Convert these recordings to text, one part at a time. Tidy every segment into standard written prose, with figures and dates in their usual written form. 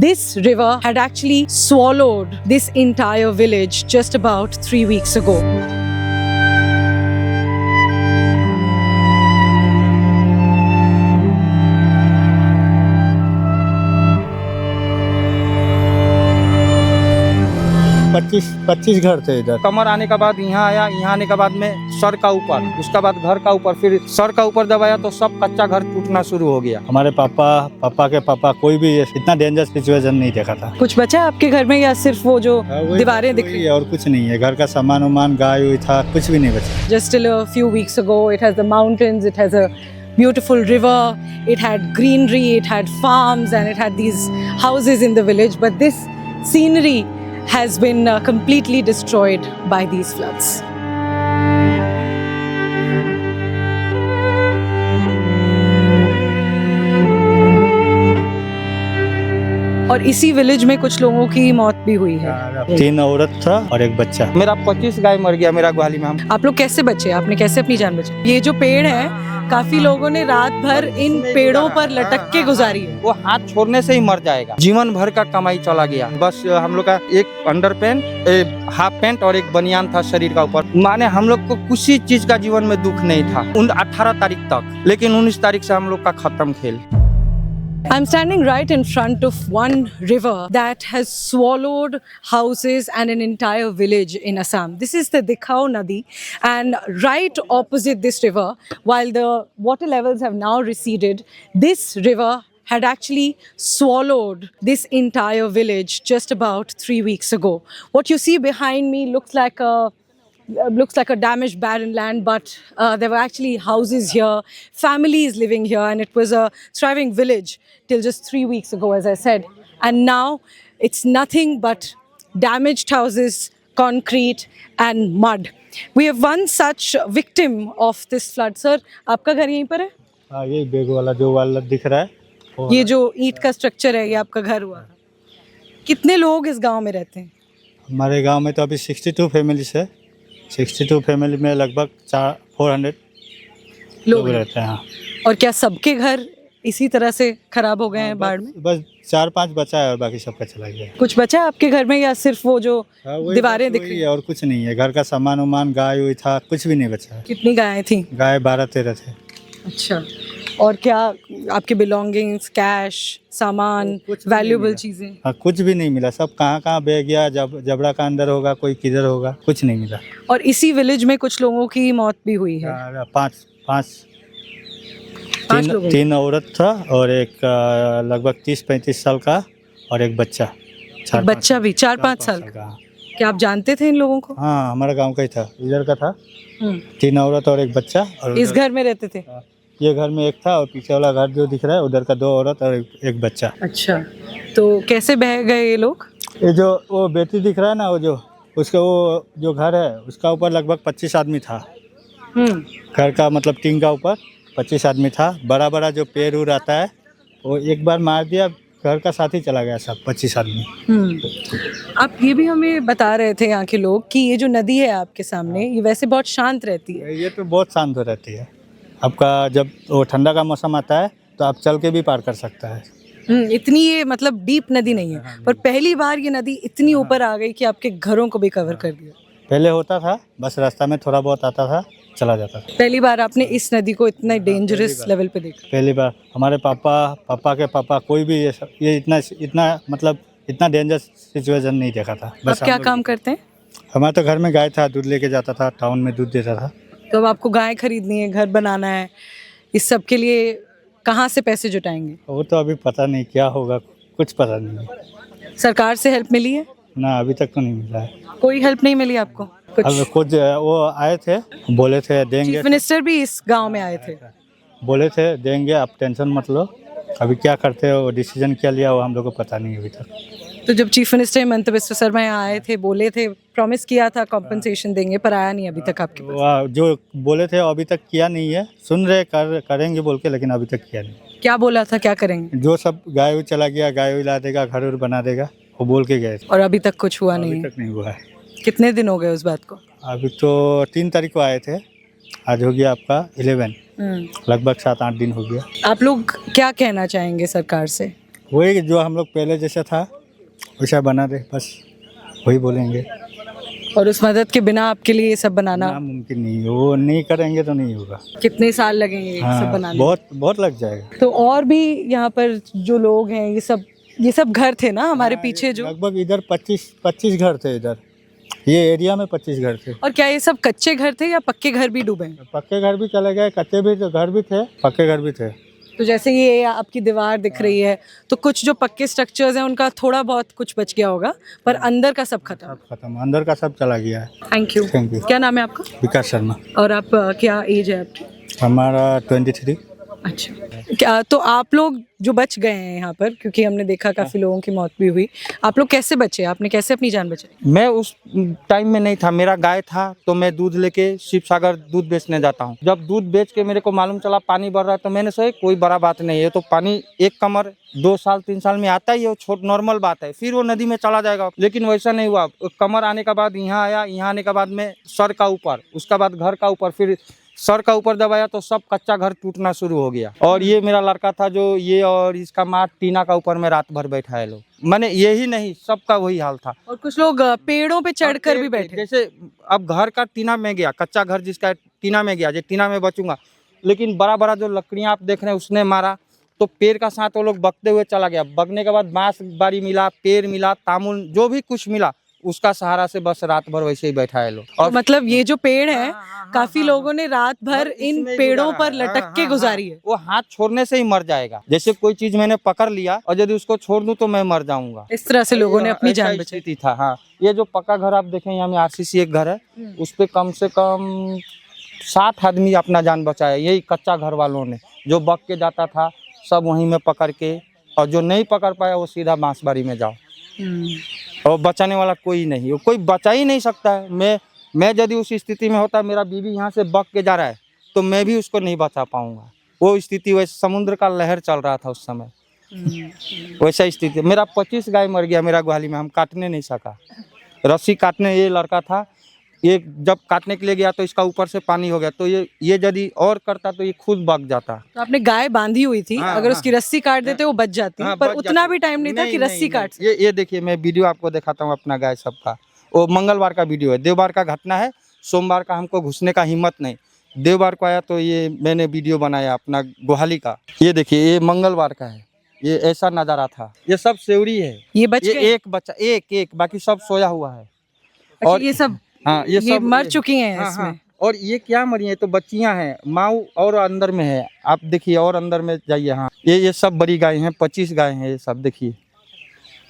This river had actually swallowed this entire village just about 3 weeks ago. पच्चीस घर थे इधर। कमर आने के बाद यहाँ आया, यहाँ आने के बाद में सर का ऊपर, उसके बाद घर का ऊपर, फिर सर का ऊपर दबाया तो सब कच्चा घर टूटना शुरू हो गया। हमारे पापा के पापा कोई भी इतना डेंजर सिचुएशन नहीं देखा था। कुछ बचा आपके घर में या सिर्फ वो जो दीवारें दिख रही है और कुछ नहीं है। घर का सामान उमान गाय हुई था, कुछ भी नहीं बचा। Just till a few weeks ago, it has the mountains, it has a beautiful river, it had greenery, it had farms, and it had these houses in the village. But this scenery has been completely destroyed by these floods. और इसी village में कुछ लोगों की मौत भी हुई है। 3 औरत था और एक बच्चा। मेरा 25 गाय मर गया मेरा ग्वाली में। आप लोग कैसे बचे? आपने कैसे अपनी जान बचाई? ये जो पेड़ है, काफी लोगों ने रात भर इन पेड़ों पर लटक के गुजारी है। वो हाथ छोड़ने से ही मर जाएगा। जीवन भर का कमाई चला गया। बस हम लोग का एक अंडर पैंट, हाफ पैंट और एक बनियान था शरीर का ऊपर। माने हम लोग को किसी चीज का जीवन में दुख नहीं था 18 तारीख तक, लेकिन 19 तारीख से हम लोग का खत्म खेल। I'm standing right in front of one river that has swallowed houses and an entire village in Assam. This is the Dikhao Nadi, and right opposite this river, while the water levels have now receded, this river had actually swallowed this entire village just about 3 weeks ago. What you see behind me looks like a damaged barren land, but there were actually houses here, families living here, and it was a thriving village till just 3 weeks ago, as I said. And now it's nothing but damaged houses, concrete and mud. We have one such victim of this flood. Sir, आपका घर यहीं पर है? हाँ, ये bag वाला जो वाला दिख रहा है। ये जो ईंट का स्ट्रक्चर है, ये आपका घर हुआ। कितने लोग इस गांव में रहते हैं? हमारे गांव में तो अभी 62 फैमिलीज है। 62 फैमिली में लगभग 400 लोग रहते हैं। और क्या सबके घर इसी तरह से खराब हो गए हैं बाढ़ में? बस 4-5 बचा है और बाकी सबका चला गया। कुछ बचा है आपके घर में या सिर्फ वो जो दीवारें दिख रही है और कुछ नहीं है। घर का सामान उमान गाय हुई था, कुछ भी नहीं बचा है। कितनी गायें थी? गाय 12-13 थे। अच्छा, और क्या आपके बिलोंगिंग्स, कैश, सामान, वैल्यूएबल चीजें? हाँ, कुछ भी नहीं मिला। सब कहाँ बह गया। जबड़ा का अंदर होगा, कोई किधर होगा, कुछ नहीं मिला। और इसी विलेज में कुछ लोगों की मौत भी हुई है। तीन औरत था और एक लगभग 30-35 साल का और एक बच्चा। बच्चा भी 4-5 साल का। क्या आप जानते थे इन लोगों को? हाँ, हमारा गांव का ही था, इधर का था। 3 औरत और एक बच्चा। और इस घर में रहते थे? ये घर में एक था और पीछे वाला घर जो दिख रहा है उधर का 2 औरत और एक बच्चा। अच्छा, तो कैसे बह गए ये लोग? ये जो वो बेटी दिख रहा है ना, वो जो घर है उसका ऊपर लगभग 25 आदमी था। घर का मतलब टीन का ऊपर 25 आदमी था। बड़ा जो पेड़ उड़ आता है वो एक बार मार दिया, घर का साथ ही चला गया सब 25 आदमी। आप ये भी हमें बता रहे थे यहाँ के लोग कि ये जो नदी है आपके सामने, ये वैसे बहुत शांत रहती है। ये तो बहुत शांत रहती है। आपका जब वो ठंडा का मौसम आता है तो आप चल के भी पार कर सकता है। इतनी ये मतलब डीप नदी नहीं है, पर पहली बार ये नदी इतनी ऊपर आ गई कि आपके घरों को भी कवर कर दिया। पहले होता था, बस रास्ता में थोड़ा बहुत आता था, चला जाता था। पहली बार आपने इस नदी को इतना डेंजरस लेवल पे देखा? पहली बार। हमारे पापा के पापा कोई भी ये इतना डेंजर सिचुएशन नहीं देखा था। आप क्या काम करते हैं? हमारे तो घर में गाय था, दूध लेके जाता था, टाउन में दूध देता था। तो अब आपको गाय खरीदनी है, घर बनाना है, इस सब के लिए कहाँ से पैसे जुटाएंगे? वो तो अभी पता नहीं क्या होगा, कुछ पता नहीं है। सरकार से हेल्प मिली है? ना, अभी तक तो नहीं मिला है। कोई हेल्प नहीं मिली आपको? कुछ वो आए थे, बोले थे देंगे। चीफ मिनिस्टर भी इस गांव में आए थे, बोले थे देंगे, आप टेंशन मत लो। अभी क्या करते हो, डिसीजन क्या लिया वो हम लोग को पता नहीं अभी तक। तो जब चीफ मिनिस्टर हिमंत बिस्वा शर्मा यहाँ आए थे, बोले थे, प्रॉमिस किया था कॉम्पनसेशन देंगे, पर आया नहीं अभी तक आपके पास? जो बोले थे अभी तक किया नहीं है। सुन रहे करेंगे बोल के, लेकिन अभी तक किया नहीं। क्या बोला था, क्या करेंगे? जो सब गाय चला गया, गाय ला देगा, घर बना देगा, वो बोल के गए थे। और अभी तक कुछ हुआ नहीं? अभी तक नहीं हुआ है। कितने दिन हो गए उस बात को? अभी तो 3 तारीख को आए थे, आज हो गया आपका 11, लगभग 7-8 दिन हो गया। आप लोग क्या कहना चाहेंगे सरकार से? वही जो हम लोग पहले जैसा था वैसा बना रहे, बस वही बोलेंगे। और उस मदद के बिना आपके लिए ये सब बनाना नामुमकिन नहीं है, वो नहीं करेंगे तो नहीं होगा। कितने साल लगेंगे ये सब हाँ, बनाने? बहुत बहुत लग जाएगा। तो और भी यहाँ पर जो लोग हैं, ये सब घर थे ना हमारे पीछे जो? लगभग इधर 25 घर थे इधर, ये एरिया में 25 घर थे। और क्या ये सब कच्चे घर थे या पक्के घर भी डूबे? पक्के घर भी चले गए, कच्चे भी घर भी थे, पक्के घर भी थे। तो जैसे ये आपकी दीवार दिख रही है, तो कुछ जो पक्के स्ट्रक्चर्स हैं उनका थोड़ा बहुत कुछ बच गया होगा, पर अंदर का सब खत्म। सब खत्म, अंदर का सब चला गया है। Thank you. Thank you. क्या नाम है आपका? विकास शर्मा। और आप क्या एज है आपकी? हमारा 23। अच्छा, क्या तो आप लोग जो बच गए हैं यहाँ पर, क्योंकि हमने देखा काफी लोगों की मौत भी हुई, आप लोग कैसे बचे? आपने कैसे अपनी जान बचाई? मैं उस टाइम में नहीं था, मेरा गाय था तो मैं दूध लेके शिव सागर दूध बेचने जाता हूँ। जब दूध बेच के मेरे को मालूम चला पानी बढ़ रहा है तो मैंने सोचा कोई बड़ा बात नहीं है, तो पानी एक कमर 2 साल 3 साल में आता ही है, वो छोट नॉर्मल बात है, फिर वो नदी में चला जाएगा। लेकिन वैसा नहीं हुआ, कमर आने के बाद यहाँ आया, यहाँ आने के बाद में सर का ऊपर, उसके बाद घर का ऊपर, फिर सर का ऊपर दबाया तो सब कच्चा घर टूटना शुरू हो गया। और ये मेरा लड़का था जो ये, और इसका माँ टीना का ऊपर में रात भर बैठा है लोग, मैंने यही नहीं सबका वही हाल था। और कुछ लोग पेड़ों पे चढ़कर भी बैठे। जैसे अब घर का टीना में गया, कच्चा घर जिसका टीना में गया, जो टीना में बचूंगा, लेकिन बड़ा बड़ा जो लकड़ियां आप देख रहे हैं उसने मारा, तो पेड़ का साथ वो लोग बकते हुए चला गया। बगने के बाद बांस बारी मिला, पेड़ मिला, तामुल जो भी कुछ मिला उसका सहारा से बस रात भर वैसे ही बैठा है लोग। और मतलब ये जो पेड़ है, काफी लोगों ने रात भर इन पेड़ों पर लटक के गुजारी है। वो हाथ छोड़ने से ही मर जाएगा। जैसे कोई चीज मैंने पकड़ लिया और यदि उसको छोड़ दूं तो मैं मर जाऊंगा। इस तरह से लोगों ने अपनी जान बचाई थी था। हाँ, ये जो पक्का घर आप देखें, यहाँ में RCC एक घर है, उस पे कम से कम 60 आदमी अपना जान बचाया। यही कच्चा घर वालों ने, जो बग के जाता था सब वहीं में पकड़ के, और जो नहीं पकड़ पाया वो सीधा बांसबारी में जाओ। और बचाने वाला कोई नहीं, वो कोई बचा ही नहीं सकता है। मैं यदि उस स्थिति में होता, मेरा बीवी यहाँ से बग के जा रहा है तो मैं भी उसको नहीं बचा पाऊंगा। वो स्थिति वैसे समुद्र का लहर चल रहा था उस समय, वैसा स्थिति। मेरा 25 गाय मर गया मेरा ग्वाली में, हम काटने नहीं सका। रस्सी काटने ये लड़का था, ये जब काटने के लिए गया तो इसका ऊपर से पानी हो गया, तो ये यदि और करता तो ये खुद बग जाता। तो आपने गाय बांधी हुई थी, अगर उसकी रस्सी काट देते वो बच जाती, पर उतना भी टाइम नहीं था कि रस्सी काट। ये देखिए, मैं वीडियो आपको दिखाता हूँ अपना गाय सबका। वो मंगलवार का वीडियो है, देववार का घटना है, सोमवार का हमको घुसने का हिम्मत नहीं, देववार को आया तो ये मैंने वीडियो बनाया अपना गोहाली का। ये देखिए, ये मंगलवार का है, ये ऐसा नजारा था। ये सब सेवरी है, ये बच गए? एक बच्चा, एक बाकी सब सोया हुआ है। और ये सब, हाँ, ये सब मर चुकी हैं। हाँ, इसमें हाँ। और ये क्या मरी है, तो बच्चियां हैं, माऊ और अंदर में है। आप देखिए और अंदर में जाइए। हाँ, ये सब बड़ी गाय हैं, 25 गाय हैं ये सब। देखिए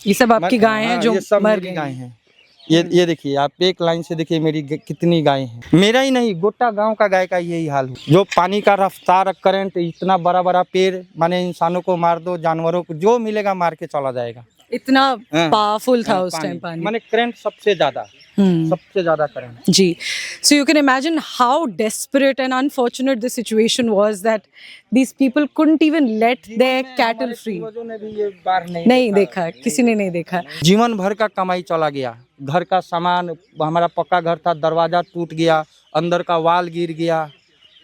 ये सब आपकी गाय हैं जो मर गई गाय हैं। ये देखिए, आप एक लाइन से देखिए मेरी कितनी गाय हैं। मेरा ही नहीं, गोटा गांव का गाय का यही हाल है। जो पानी का रफ्तार, करंट, इतना बड़ा बड़ा पेड़, माने इंसानों को मार दो, जानवरों को जो मिलेगा मार के चला जाएगा। इतना पावरफुल था उस टाइम पानी, माने करंट सबसे ज्यादा, सबसे ज्यादा करंट। जी, so you can imagine how desperate and unfortunate the situation was that these people couldn't even let their cattle free. ने भी ये बार नहीं देखा, किसी ने नहीं देखा। जीवन भर का कमाई चला गया। घर का सामान, हमारा पक्का घर था, दरवाजा टूट गया, अंदर का वाल गिर गया,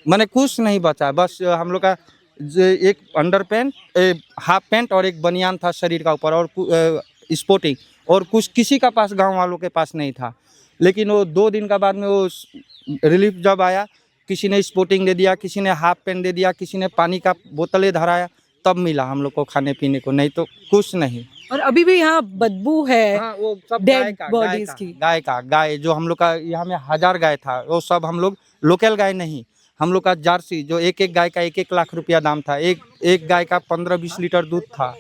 मैंने कुछ नहीं बचा। बस हम लोग का एक अंडर पैंट, हाफ पैंट और एक बनियान था शरीर का ऊपर, और स्पोर्टिंग, और कुछ किसी का पास, गांव वालों के पास नहीं था। लेकिन वो 2 दिन के बाद में वो रिलीफ जब आया, किसी ने स्पोर्टिंग दे दिया, किसी ने हाफ पैंट दे दिया, किसी ने पानी का बोतलें धराया, तब मिला हम लोग को खाने पीने को, नहीं तो कुछ नहीं। और अभी भी यहाँ बदबू है। हाँ, वो सब डेड बॉडीज की। गाय जो हम लोग का यहाँ में 1000 गाय था, वो सब हम लोग लोकल गाय नहीं, हम लोग का जर्सी, जो एक गाय का 1-1 लाख रुपया दाम था। एक गाय का 15-20 लीटर दूध था।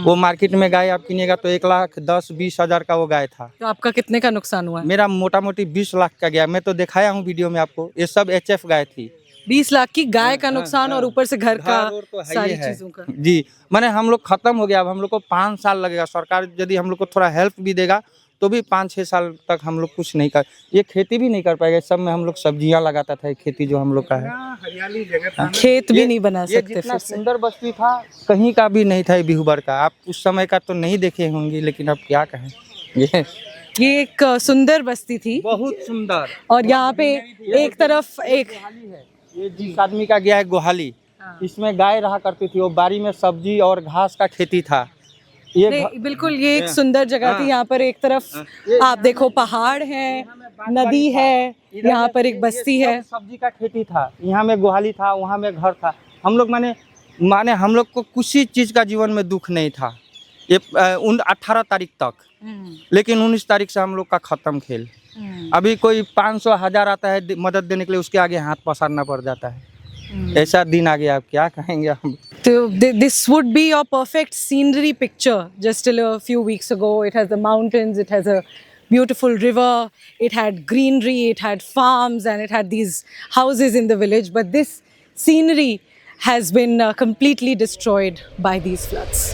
वो मार्केट में गाय आप किनिएगा तो 1,10,20 हज़ार का वो गाय था। तो आपका कितने का नुकसान हुआ? मेरा मोटा मोटी 20 लाख का गया। मैं तो दिखाया हूँ वीडियो में आपको, ये सब HF गाय थी। 20 लाख की गाय का नुकसान, और ऊपर से घर का, तो सारी चीजों का। जी, मैंने हम लोग खत्म हो गया। अब हम लोग को 5 साल लगेगा। सरकार यदि हम लोग को थोड़ा हेल्प भी देगा तो भी 5-6 साल तक हम लोग कुछ नहीं कर, ये खेती भी नहीं कर पाएगा। सब में हम लोग सब्जियां लगाता था, खेती जो हम लोग का है, हरियाली जगह था, खेत भी नहीं बना सकते। जितना सुंदर बस्ती था कहीं का भी नहीं था ये बिहुबर का। आप उस समय का तो नहीं देखे होंगे, लेकिन अब क्या कहें, ये एक सुंदर बस्ती थी, बहुत सुंदर। और यहाँ पे एक तरफ एक, ये जिस आदमी का गया है गोहाली, इसमें गाय रहा करती थी। वो बाड़ी में सब्जी और घास का खेती था। ये नहीं, बिल्कुल ये एक सुंदर जगह थी। हाँ। यहाँ पर एक तरफ आप देखो पहाड़ है, नदी है, यहाँ पर एक बस्ती है। सब्जी का खेती था, यहाँ में गोहाली था, वहाँ में घर था। हम लोग माने हम लोग को किसी चीज का जीवन में दुख नहीं था ये 18 तारीख तक। लेकिन 19 तारीख से हम लोग का खत्म खेल। अभी कोई 500,000 आता है मदद देने के लिए, उसके आगे हाथ पसारना पड़ जाता है। ऐसा दिन आ गया, अब क्या कहेंगे हम। So this would be your perfect scenery picture. Just till a few weeks ago, it has the mountains, it has a beautiful river, it had greenery, it had farms, and it had these houses in the village. But this scenery has been completely destroyed by these floods.